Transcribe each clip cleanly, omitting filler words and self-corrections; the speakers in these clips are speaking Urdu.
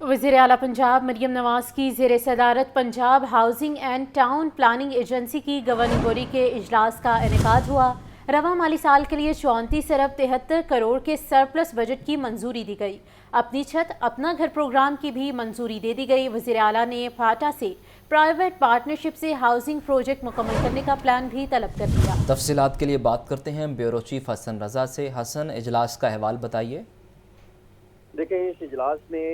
وزیر اعلیٰ پنجاب مریم نواز کی زیر صدارت Punjab housing and town planning agency کی گورننگ باڈی کے اجلاس کا انعقاد ہوا۔ رواں مالی سال کے لیے 34 ارب 73 کروڑ کے سرپلس بجٹ کی منظوری دی گئی۔ اپنی چھت اپنا گھر پروگرام کی بھی منظوری دے دی گئی۔ وزیر اعلیٰ نے پھاٹا سے پرائیویٹ پارٹنرشپ سے ہاؤسنگ پروجیکٹ مکمل کرنے کا پلان بھی طلب کر دیا۔ تفصیلات کے لیے بات کرتے ہیں بیورو چیف حسن رضا سے۔ حسن، اجلاس کا احوال بتائیے۔ دیکھیں، اس اجلاس میں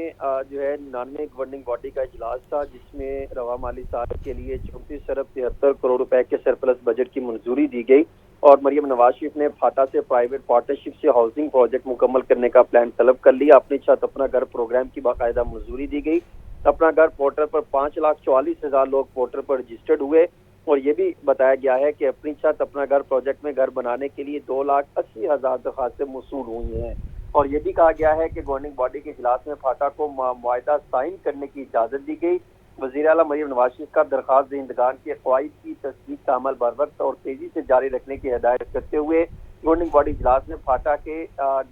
جو ہے 99 گورننگ باڈی کا اجلاس تھا، جس میں رواں مالی سال کے لیے 34 ارب 73 کروڑ روپے کے سرپلس بجٹ کی منظوری دی گئی اور مریم نواز شریف نے پھاٹا سے پرائیویٹ پارٹنرشپ سے ہاؤسنگ پروجیکٹ مکمل کرنے کا پلان طلب کر لیا۔ اپنی چھت اپنا گھر پروگرام کی باقاعدہ منظوری دی گئی۔ اپنا گھر پورٹل پر 5,44,000 لوگ پورٹل پر رجسٹرڈ ہوئے اور یہ بھی بتایا گیا ہے کہ اپنی چھت اپنا گھر پروجیکٹ میں گھر بنانے کے لیے 2,80,000 درخواستیں موصول ہوئی ہیں اور یہ بھی کہا گیا ہے کہ گورننگ باڈی کے اجلاس میں پھاٹا کو معاہدہ سائن کرنے کی اجازت دی گئی۔ وزیر اعلیٰ مریم نواز شریف کا درخواست دہندگان کے قواعد کی تصدیق کا عمل بروقت اور تیزی سے جاری رکھنے کی ہدایت کرتے ہوئے گورننگ باڈی اجلاس میں پھاٹا کے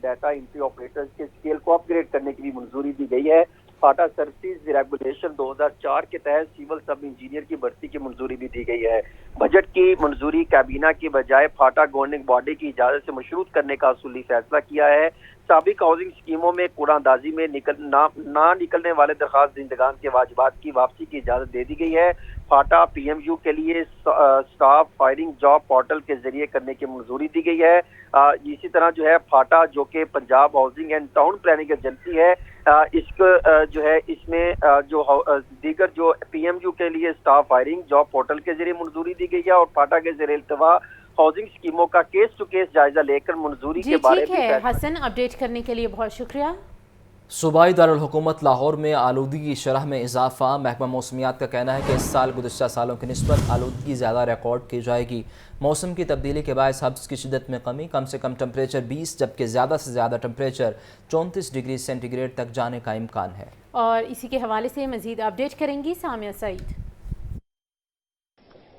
ڈیٹا انٹری آپریٹرز کے اسکیل کو اپ گریڈ کرنے کی بھی منظوری دی گئی ہے۔ پھاٹا سروسز ریگولیشن 2004 کے تحت سول سب انجینئر کی بھرتی کی منظوری بھی دی گئی ہے۔ بجٹ کی منظوری کابینہ کی بجائے پھاٹا گورننگ باڈی کی اجازت سے مشروط کرنے کا اصولی فیصلہ کیا ہے۔ سابق ہاؤسنگ اسکیموں میں کوڑا اندازی میں نہ نکلنے والے درخواست دہندگان کے واجبات کی واپسی کی اجازت دے دی گئی ہے۔ پھاٹا پی ایم یو کے لیے سٹاف فائرنگ جاب پورٹل کے ذریعے کرنے کی منظوری دی گئی ہے۔ اسی طرح جو ہے پھاٹا جو کہ Punjab housing and town planning agency ہے، اس کو جو ہے اس میں جو دیگر جو پی ایم یو کے لیے سٹاف فائرنگ جاب پورٹل کے ذریعے منظوری دی گئی ہے اور پھاٹا کے زیر التوا ہاؤسنگ اسکیموں کا کیس ٹو کیس جائزہ لے کر منظوری کے بارے میں۔ ٹھیک ہے حسن، اپڈیٹ کرنے کے لیے بہت شکریہ۔ صوبائی دارالحکومت لاہور میں آلودگی کی شرح میں اضافہ۔ محکمہ موسمیات کا کہنا ہے کہ اس سال گزشتہ سالوں کی نسبت آلودگی زیادہ ریکارڈ کی جائے گی۔ موسم کی تبدیلی کے باعث حبس کی شدت میں کمی، کم سے کم ٹمپریچر 20 جبکہ زیادہ سے زیادہ ٹمپریچر 34 ڈگری سینٹی گریڈ تک جانے کا امکان ہے۔ اور اسی کے حوالے سے مزید اپڈیٹ کریں گی سامیہ سعید۔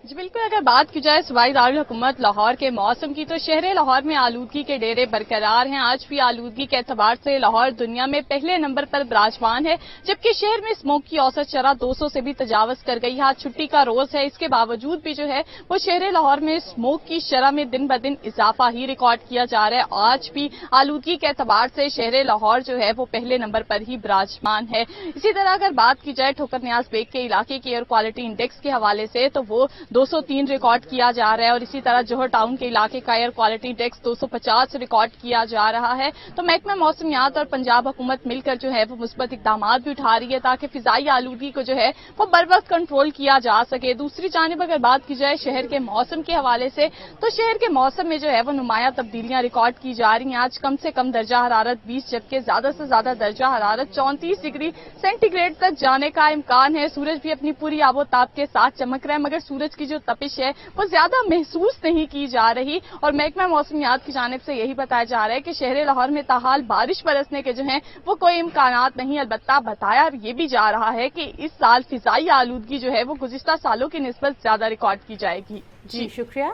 جی بالکل، اگر بات کی جائے صوبائی دارالحکومت لاہور کے موسم کی تو شہر لاہور میں آلودگی کے ڈیرے برقرار ہیں۔ آج بھی آلودگی کے اعتبار سے لاہور دنیا میں پہلے نمبر پر براجمان ہے، جبکہ شہر میں اسموک کی اوسط شرح 200 سے بھی تجاوز کر گئی۔ آج چھٹی کا روز ہے، اس کے باوجود بھی جو ہے وہ شہر لاہور میں اسموک کی شرح میں دن بدن اضافہ ہی ریکارڈ کیا جا رہا ہے۔ آج بھی آلودگی کے اعتبار سے شہر لاہور جو ہے وہ پہلے نمبر پر ہی براجمان ہے۔ اسی طرح اگر بات کی جائے ٹھوکر نیاز بیگ کے علاقے کے ایئر کوالٹی انڈیکس کے حوالے سے تو وہ 203 ریکارڈ کیا جا رہا ہے اور اسی طرح جوہر ٹاؤن کے علاقے کا ایئر کوالٹی انڈیکس 250 ریکارڈ کیا جا رہا ہے۔ تو محکمہ موسمیات اور پنجاب حکومت مل کر جو ہے وہ مثبت اقدامات بھی اٹھا رہی ہے تاکہ فضائی آلودگی کو جو ہے وہ بر وقت کنٹرول کیا جا سکے۔ دوسری جانب اگر بات کی جائے شہر کے موسم کے حوالے سے تو شہر کے موسم میں جو ہے وہ نمایاں تبدیلیاں ریکارڈ کی جا رہی ہیں۔ آج کم سے کم درجہ حرارت 20 جبکہ زیادہ سے زیادہ درجہ حرارت 34 ڈگری سینٹی گریڈ تک جانے کا امکان ہے۔ سورج بھی اپنی پوری آب و تاب کے ساتھ چمک رہا ہے، مگر سورج کی جو تپش ہے وہ زیادہ محسوس نہیں کی جا رہی اور محکمہ موسمیات کی جانب سے یہی بتایا جا رہا ہے کہ شہر لاہور میں تاحال بارش برسنے کے جو ہیں وہ کوئی امکانات نہیں، البتہ بتایا یہ بھی جا رہا ہے کہ اس سال فضائی آلودگی جو ہے وہ گزشتہ سالوں کی نسبت زیادہ ریکارڈ کی جائے گی۔ جی شکریہ۔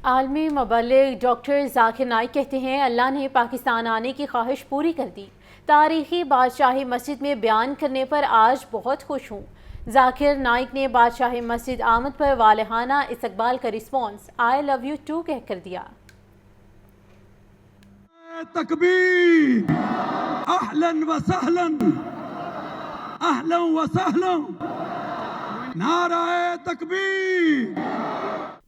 عالمی مبلغ ڈاکٹر ذاکر نائک کہتے ہیں اللہ نے پاکستان آنے کی خواہش پوری کر دی، تاریخی بادشاہی مسجد میں بیان کرنے پر آج بہت خوش ہوں۔ ذاکر نائک نے بادشاہی مسجد آمد پر والہانہ استقبال کا response I love you too کہہ کر دیا۔ تکبیر، اہلا وسہلا، اہلا وسہلا، نعرہ تکبیر۔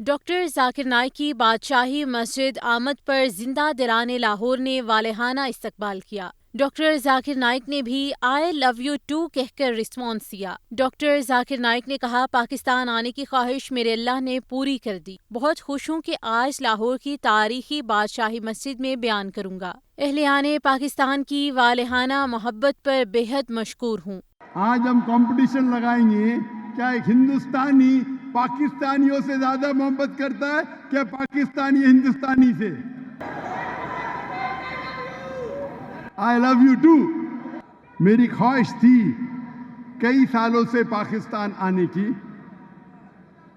ڈاکٹر ذاکر نائک کی بادشاہی مسجد آمد پر زندہ دلان لاہور نے والہانہ استقبال کیا۔ ڈاکٹر ذاکر نائک نے بھی I love you too کہہ کر رسپانس دیا۔ ڈاکٹر ذاکر نائک نے کہا پاکستان آنے کی خواہش میرے اللہ نے پوری کر دی، بہت خوش ہوں کہ آج لاہور کی تاریخی بادشاہی مسجد میں بیان کروں گا۔ اہلیان پاکستان کی والہانہ محبت پر بے حد مشکور ہوں۔ آج ہم کمپٹیشن لگائیں گے، کیا ایک ہندوستانی پاکستانیوں سے زیادہ محبت کرتا ہے کیا پاکستانی ہندوستانی سے؟ I love you too۔ میری خواہش تھی کئی سالوں سے پاکستان آنے کی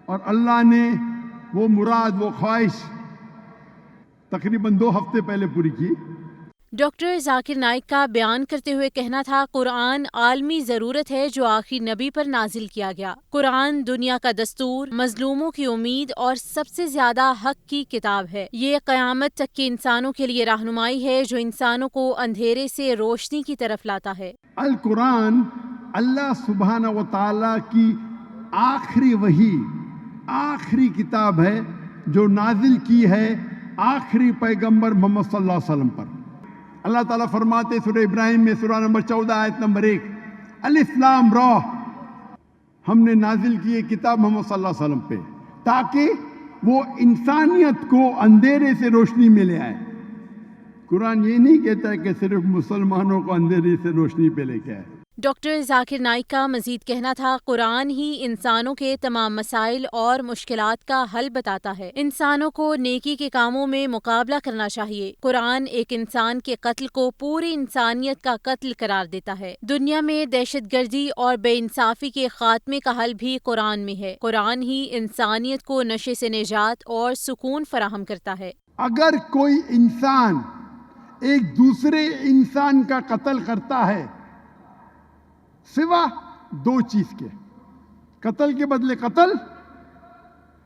اور اللہ نے وہ مراد، وہ خواہش تقریباً 2 ہفتے پہلے پوری کی۔ ڈاکٹر ذاکر نائک کا بیان کرتے ہوئے کہنا تھا، قرآن عالمی ضرورت ہے جو آخری نبی پر نازل کیا گیا۔ قرآن دنیا کا دستور، مظلوموں کی امید اور سب سے زیادہ حق کی کتاب ہے۔ یہ قیامت تک کے انسانوں کے لیے رہنمائی ہے جو انسانوں کو اندھیرے سے روشنی کی طرف لاتا ہے۔ القرآن اللہ سبحانہ و تعالیٰ کی آخری وحی، آخری کتاب ہے جو نازل کی ہے آخری پیغمبر محمد صلی اللہ علیہ وسلم پر۔ اللہ تعالیٰ فرماتے سورہ ابراہیم میں سورہ نمبر 14 آیت نمبر 1، الف لام را، ہم نے نازل کی یہ کتاب محمد صلی اللہ علیہ وسلم پہ تاکہ وہ انسانیت کو اندھیرے سے روشنی میں لے آئے۔ قرآن یہ نہیں کہتا ہے کہ صرف مسلمانوں کو اندھیرے سے روشنی پہ لے کے آئے۔ ڈاکٹر ذاکر نائک کا مزید کہنا تھا، قرآن ہی انسانوں کے تمام مسائل اور مشکلات کا حل بتاتا ہے۔ انسانوں کو نیکی کے کاموں میں مقابلہ کرنا چاہیے۔ قرآن ایک انسان کے قتل کو پوری انسانیت کا قتل قرار دیتا ہے۔ دنیا میں دہشت گردی اور بے انصافی کے خاتمے کا حل بھی قرآن میں ہے۔ قرآن ہی انسانیت کو نشے سے نجات اور سکون فراہم کرتا ہے۔ اگر کوئی انسان ایک دوسرے انسان کا قتل کرتا ہے سوا دو چیز کے، قتل کے بدلے قتل،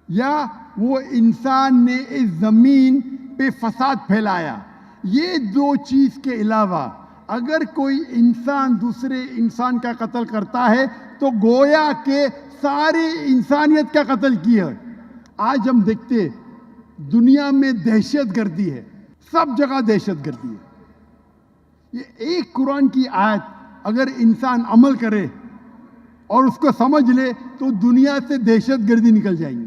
یا وہ انسان نے اس زمین پہ فساد پھیلایا، یہ دو چیز کے علاوہ اگر کوئی انسان دوسرے انسان کا قتل کرتا ہے تو گویا کہ ساری انسانیت کا قتل کیا ہے۔ آج ہم دیکھتے دنیا میں دہشت گردی ہے، سب جگہ دہشت گردی ہے۔ یہ ایک قرآن کی آیت اگر انسان عمل کرے اور اس کو سمجھ لے تو دنیا سے دہشت گردی نکل جائیں گی۔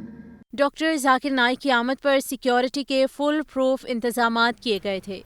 ڈاکٹر ذاکر نائک کی آمد پر سیکیورٹی کے فل پروف انتظامات کیے گئے تھے۔